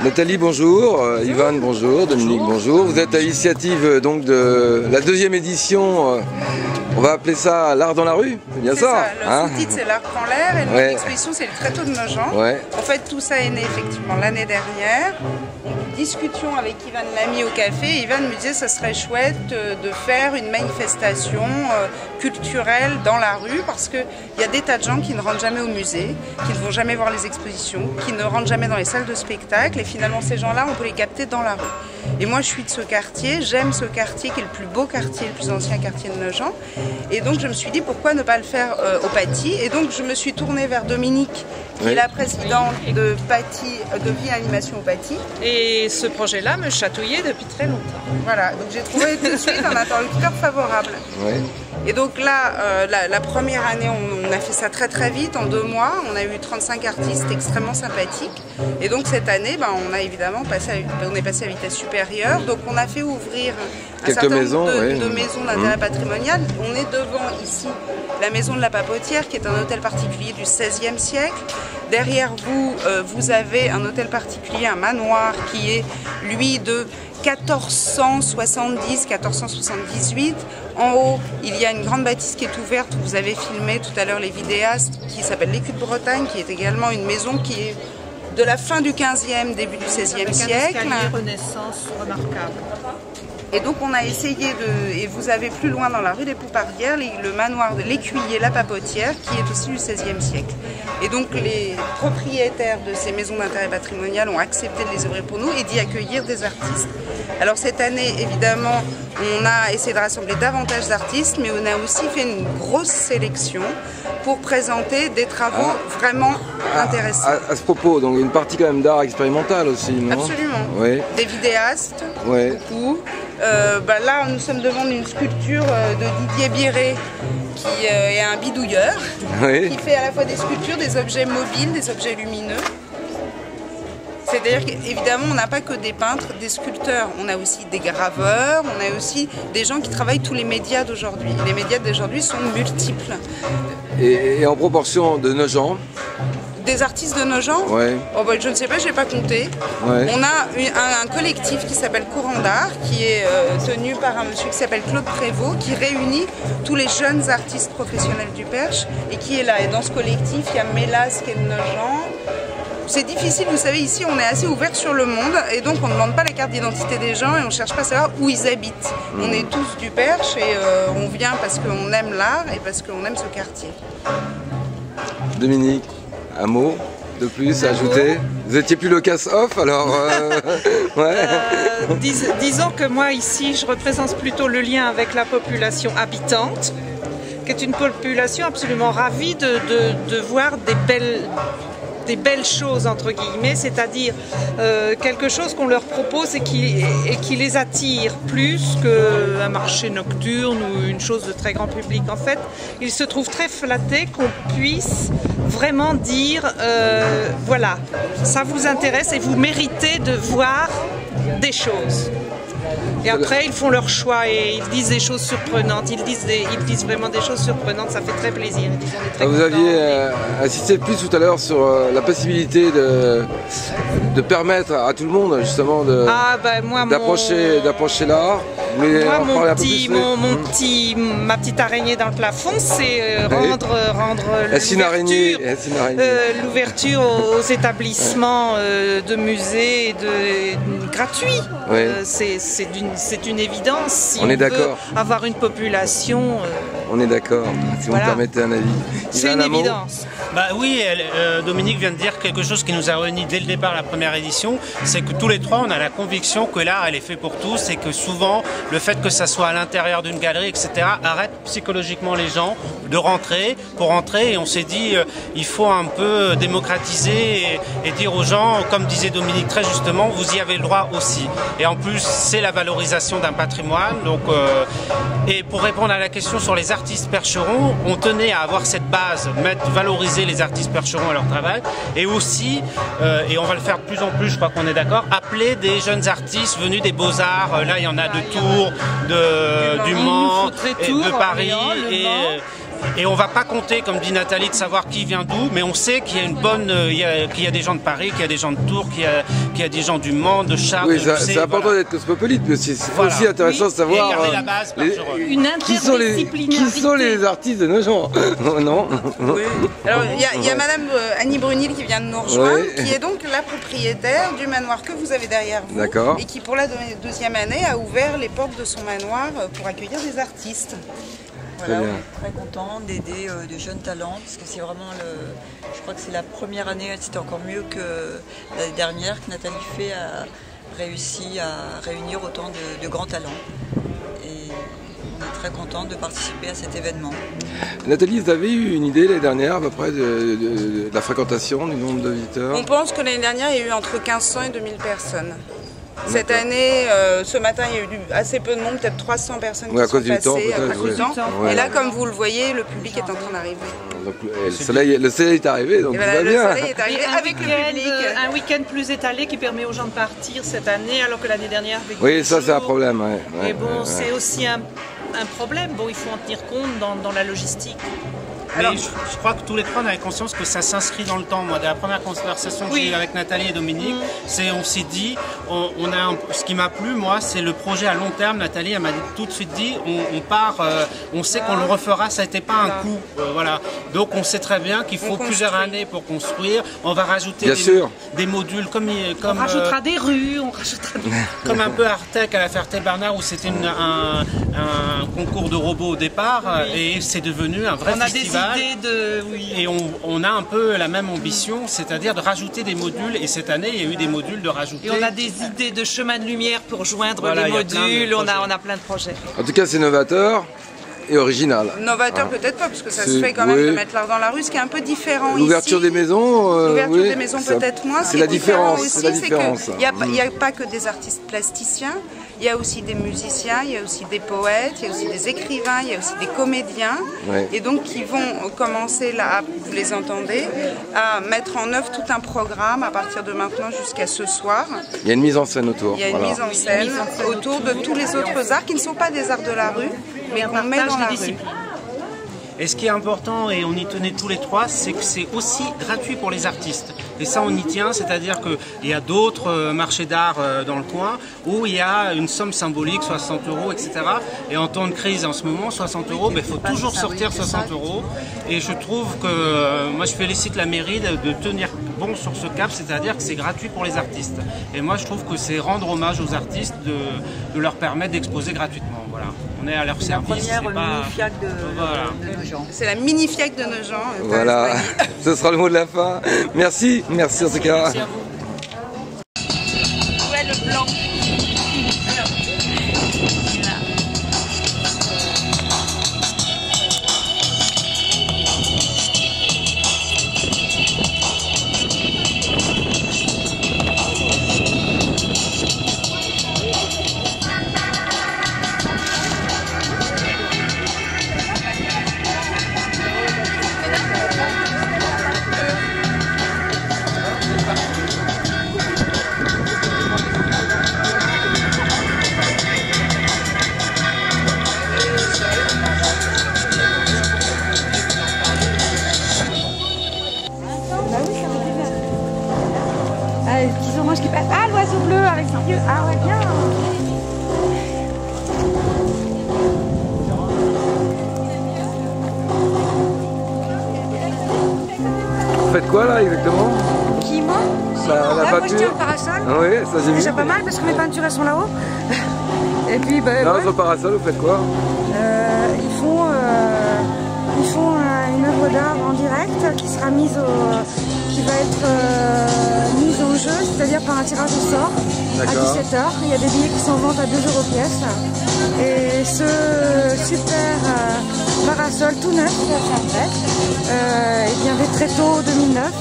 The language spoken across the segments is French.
Nathalie, bonjour. Ivan, bonjour. Dominique, bonjour. Vous êtes à l'initiative donc de la deuxième édition. On va appeler ça l'art dans la rue, c'est bien ça, le sous-titre c'est l'art prend l'air et notre exposition c'est le tréteau de Nogent. En fait tout ça est né effectivement l'année dernière. Nous discutions avec Ivan Lamy au café et Ivan me disait que ça serait chouette de faire une manifestation culturelle dans la rue parce qu'il y a des tas de gens qui ne rentrent jamais au musée, qui ne vont jamais voir les expositions, qui ne rentrent jamais dans les salles de spectacle et finalement ces gens-là on peut les capter dans la rue. Et moi je suis de ce quartier, j'aime ce quartier qui est le plus beau quartier, le plus ancien quartier de Nogent. Et donc je me suis dit pourquoi ne pas le faire au Paty. Et donc je me suis tournée vers Dominique, qui est la présidente de Paty, de Vie Animation au Paty. Et ce projet-là me chatouillait depuis très longtemps. Voilà, donc j'ai trouvé tout de suite un interlocuteur favorable. Et donc là, la première année, on a fait ça très très vite, en 2 mois. On a eu 35 artistes extrêmement sympathiques. Et donc cette année, on a évidemment on est passé à vitesse supérieure. Donc on a fait ouvrir un certain nombre de maisons d'intérêt patrimonial. On est devant ici la maison de la Papotière, qui est un hôtel particulier du XVIe siècle. Derrière vous, vous avez un hôtel particulier, un manoir, qui est lui de 1470-1478. En haut, il y a une grande bâtisse qui est ouverte, où vous avez filmé tout à l'heure les vidéastes, qui s'appelle l'Écu de Bretagne, qui est également une maison qui est de la fin du 15e, début du 16e siècle. Avec un escalier Renaissance remarquable. Et donc on a essayé et vous avez plus loin dans la rue des Poupardières, le manoir de l'Écuyer, la Papotière, qui est aussi du XVIe siècle. Et donc les propriétaires de ces maisons d'intérêt patrimonial ont accepté de les ouvrir pour nous et d'y accueillir des artistes. Alors cette année, évidemment, on a essayé de rassembler davantage d'artistes, mais on a aussi fait une grosse sélection pour présenter des travaux vraiment intéressants. À ce propos, donc une partie quand même d'art expérimental aussi, non? Absolument. Des vidéastes, beaucoup. Là, nous sommes devant une sculpture de Didier Biret, qui est un bidouilleur, qui fait à la fois des sculptures, des objets mobiles, des objets lumineux. C'est-à-dire qu'évidemment, on n'a pas que des peintres, des sculpteurs, on a aussi des graveurs, on a aussi des gens qui travaillent tous les médias d'aujourd'hui. Les médias d'aujourd'hui sont multiples. Et en proportion de Nogent? Des artistes de Nogent? Je ne sais pas, je n'ai pas compté. On a un collectif qui s'appelle Courant d'Art, qui est tenu par un monsieur qui s'appelle Claude Prévost, qui réunit tous les jeunes artistes professionnels du Perche et qui est là. Et dans ce collectif, il y a Mélas qui est de Nogent. C'est difficile, vous savez, ici on est assez ouvert sur le monde et donc on ne demande pas la carte d'identité des gens et on ne cherche pas à savoir où ils habitent. On est tous du Perche et on vient parce qu'on aime l'art et parce qu'on aime ce quartier. Dominique, un mot de plus à ajouter? Vous étiez plus le casse-off alors disons que moi ici je représente plutôt le lien avec la population habitante, qui est une population absolument ravie de voir des belles choses entre guillemets, c'est-à-dire quelque chose qu'on leur propose et qui les attire plus qu'un marché nocturne ou une chose de très grand public. En fait, ils se trouvent très flattés qu'on puisse vraiment dire voilà, ça vous intéresse et vous méritez de voir des choses. Et après, ils font leur choix et ils disent des choses surprenantes. Ils disent vraiment des choses surprenantes. Ça fait très plaisir. Vous aviez insisté plus tout à l'heure sur la possibilité de permettre à tout le monde justement d'approcher l'art. Moi, ma petite araignée dans le plafond, c'est rendre l'ouverture aux établissements de musées gratuits. C'est une évidence si on veut avoir une population. On est d'accord, si vous me permettez un avis. C'est une évidence. Oui, Dominique vient de dire quelque chose qui nous a réunis dès le départ de la première édition, c'est que tous les trois on a la conviction que l'art elle est fait pour tous et que souvent le fait que ça soit à l'intérieur d'une galerie, etc., arrête psychologiquement les gens de rentrer pour rentrer et on s'est dit il faut un peu démocratiser et dire aux gens, comme disait Dominique très justement, vous y avez le droit aussi. Et en plus c'est la valorisation d'un patrimoine. Donc, et pour répondre à la question sur les artistes percherons, on tenait à avoir cette base, valoriser les artistes percherons et leur travail, et aussi, et on va le faire de plus en plus, je crois qu'on est d'accord, appeler des jeunes artistes venus des Beaux-Arts. Là il y en a de Tours, du Mans, de Paris, Et on va pas compter, comme dit Nathalie, de savoir qui vient d'où, mais on sait qu'il y a une bonne, qu'il y a des gens de Paris, qu'il y a des gens de Tours, qu'il y a des gens du Mans, de Chartres. Oui, c'est important d'être cosmopolite, mais c'est aussi intéressant de savoir qui sont les artistes de Nogent. Non. Oui. Alors il y a Madame Annie Brunil qui vient de nous rejoindre, qui est donc la propriétaire du manoir que vous avez derrière vous, et qui pour la deuxième année a ouvert les portes de son manoir pour accueillir des artistes. Voilà, on est très content d'aider de jeunes talents, parce que c'est vraiment je crois que c'est la première année, c'était encore mieux que l'année dernière, que Nathalie Fay a réussi à réunir autant de grands talents. Et on est très content de participer à cet événement. Nathalie, vous avez eu une idée l'année dernière à peu près de la fréquentation, du nombre de visiteurs? On pense que l'année dernière, il y a eu entre 1500 et 2000 personnes. Cette année, ce matin, il y a eu assez peu de monde, peut-être 300 personnes qui sont passées à cause du temps. Et là, comme vous le voyez, le public est en train d'arriver. Le soleil est arrivé, donc tout va bien. Le soleil est arrivé avec le public. Un week-end plus étalé qui permet aux gens de partir cette année, alors que l'année dernière... Oui, ça c'est un problème. Mais bon, c'est aussi un problème. Bon, il faut en tenir compte dans la logistique. Mais je crois que tous les trois on avait conscience que ça s'inscrit dans le temps. Moi, de la première conversation que j'ai eue avec Nathalie et Dominique, on s'est dit, ce qui m'a plu, moi, c'est le projet à long terme. Nathalie, elle m'a tout de suite dit, on part, on sait qu'on le refera, ça n'était pas un coup. Voilà. Donc on sait très bien qu'il faut plusieurs années pour construire. On va rajouter des modules comme on rajoutera des rues, on rajoutera des... comme un peu Artec à la Ferté-Bernard où c'était un concours de robots au départ et c'est devenu un vrai festival. Et on a un peu la même ambition, c'est-à-dire de rajouter des modules. Et cette année, il y a eu des modules de rajouter. Et on a des idées de chemin de lumière pour joindre les modules. On a plein de projets. En tout cas, c'est novateur et original. Novateur peut-être pas, parce que ça se fait quand même de mettre l'art dans la rue, ce qui est un peu différent ici. L'ouverture des maisons, l'ouverture des maisons peut-être moins. C'est la différence. C'est qu'il n'y a pas que des artistes plasticiens. Il y a aussi des musiciens, il y a aussi des poètes, il y a aussi des écrivains, il y a aussi des comédiens. Et donc qui vont commencer là, vous les entendez, à mettre en œuvre tout un programme à partir de maintenant jusqu'à ce soir. Il y a une mise en scène autour. Il y a une mise en scène autour de tous les autres arts qui ne sont pas des arts de la rue, mais qu'on met dans la rue. Et ce qui est important, et on y tenait tous les trois, c'est que c'est aussi gratuit pour les artistes. Et ça, on y tient, c'est-à-dire qu'il y a d'autres marchés d'art dans le coin où il y a une somme symbolique, 60 €, etc. Et en temps de crise, en ce moment, 60 €, il faut toujours sortir 60 €. Et je trouve que, moi, je félicite la mairie de tenir bon sur ce cap, c'est-à-dire que c'est gratuit pour les artistes. Et moi, je trouve que c'est rendre hommage aux artistes de leur permettre d'exposer gratuitement. Voilà. On est à leur service. La première mini-fiac de Nogent. C'est la mini-fiac de Nogent. Voilà, ce sera le mot de la fin. Merci en tout cas. Merci à vous. Ouais, le blanc. Petits oranges qui passent. Ah, l'oiseau bleu avec ses yeux. Ah ouais, bien. Vous faites quoi là exactement? Qui, moi? La moi peinture. je tiens le parasol. Ah oui, ça j'ai vu. Déjà pas mal parce que mes peintures elles sont là-haut. Et puis non, sur le parasol, vous faites quoi? Ils font une œuvre d'art en direct qui sera qui va être mise en jeu, c'est-à-dire par un tirage au sort à 17 h. Il y a des billets qui sont en vente à 2 € pièce. Et ce super parasol tout neuf, et bien des tréteaux 2009,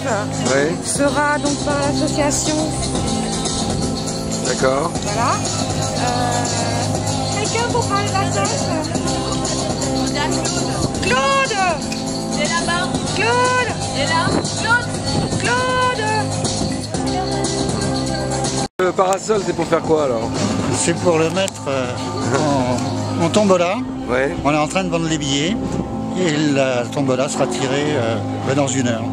sera donc par l'association. D'accord. Voilà. Quelqu'un pour parler de la sauce? Claude! Il est là-bas. Claude! Il est là. Claude! Claude! Le parasol, c'est pour faire quoi alors? C'est pour le mettre en tombola. Ouais. On est en train de vendre les billets. et la tombola sera tirée dans 1 heure.